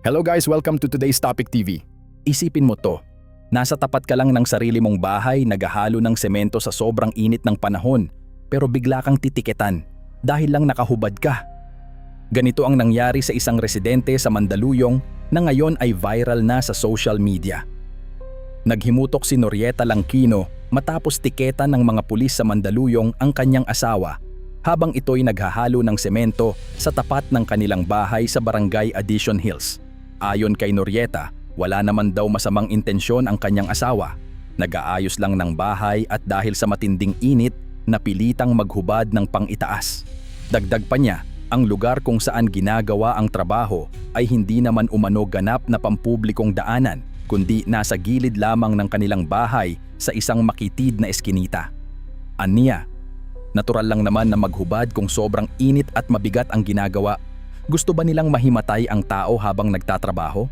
Hello guys, welcome to today's Topic TV. Isipin mo to, nasa tapat ka lang ng sarili mong bahay, naghahalo ng semento sa sobrang init ng panahon, pero bigla kang titiketan dahil lang nakahubad ka. Ganito ang nangyari sa isang residente sa Mandaluyong na ngayon ay viral na sa social media. Naghimutok si Norieta Langquino matapos tiketan ng mga pulis sa Mandaluyong ang kanyang asawa habang ito'y naghahalo ng semento sa tapat ng kanilang bahay sa Barangay Addition Hills. Ayon kay Norieta, wala naman daw masamang intensyon ang kanyang asawa. Nag-aayos lang ng bahay at dahil sa matinding init, napilitang maghubad ng pang-itaas. Dagdag pa niya, ang lugar kung saan ginagawa ang trabaho ay hindi naman umano ganap na pampublikong daanan, kundi nasa gilid lamang ng kanilang bahay sa isang makitid na eskinita. Aniya, natural lang naman na maghubad kung sobrang init at mabigat ang ginagawa. Gusto ba nilang mahimatay ang tao habang nagtatrabaho?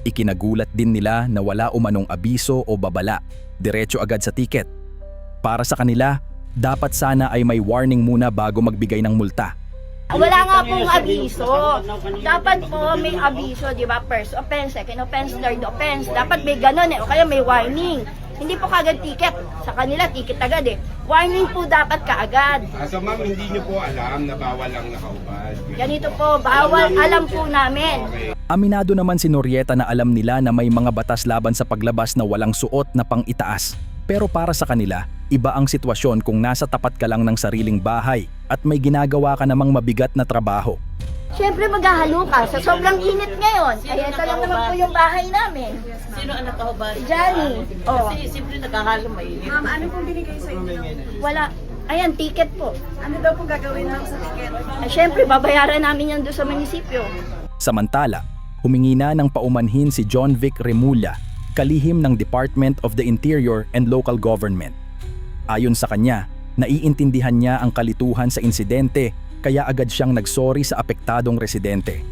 Ikinagulat din nila na wala umanong abiso o babala, diretso agad sa tiket. Para sa kanila, dapat sana ay may warning muna bago magbigay ng multa. Wala nga pong abiso. Dapat po may abiso, di ba? First offense, second offense, third offense. Dapat may ganun o kaya may warning. Hindi po kagad ticket. Sa kanila, ticket agad Warning po dapat kaagad. So ma'am, hindi niyo po alam na bawal ang nakaubad? Ganito po, bawal, alam po namin. Aminado naman si Norieta na alam nila na may mga batas laban sa paglabas na walang suot na pang-itaas. Pero para sa kanila, iba ang sitwasyon kung nasa tapat ka lang ng sariling bahay at may ginagawa ka namang mabigat na trabaho. Siyempre maghahalo ka sa sobrang init ngayon. Kaya ito lang naman po yung bahay namin. Sino ang nakahubad? Si Johnny. Oh. Kasi simple nagkahalo mainit. Ma'am, ano pong binigay sa inyo? Wala. Ayan, ticket po. Ano daw pong gagawin lang sa ticket? Siyempre, babayaran namin yan doon sa munisipyo. Samantala, humingi na ng paumanhin si John Vic Remulla, kalihim ng Department of the Interior and Local Government. Ayon sa kanya, naiintindihan niya ang kalituhan sa insidente kaya agad siyang nagsorry sa apektadong residente.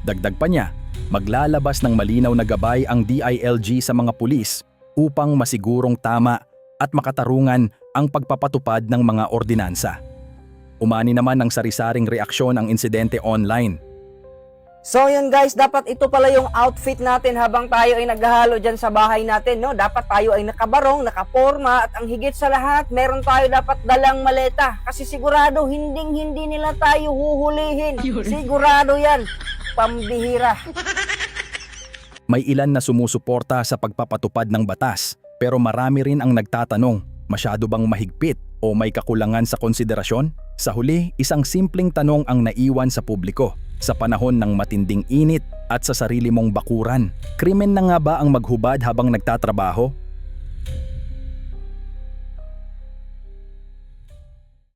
Dagdag pa niya, maglalabas ng malinaw na gabay ang DILG sa mga pulis upang masigurong tama at makatarungan ang pagpapatupad ng mga ordinansa. Umani naman ng sari-saring reaksyon ang insidente online. So yun guys, dapat ito pala yung outfit natin habang tayo ay naghahalo dyan sa bahay natin, no? Dapat tayo ay nakabarong, nakaporma, at ang higit sa lahat, meron tayo dapat dalang maleta. Kasi sigurado, hindi nila tayo huhulihin. Sigurado yan. Pambihira. May ilan na sumusuporta sa pagpapatupad ng batas, pero marami rin ang nagtatanong, masyado bang mahigpit o may kakulangan sa konsiderasyon? Sa huli, isang simpleng tanong ang naiwan sa publiko. Sa panahon ng matinding init at sa sarili mong bakuran, krimen na nga ba ang maghubad habang nagtatrabaho?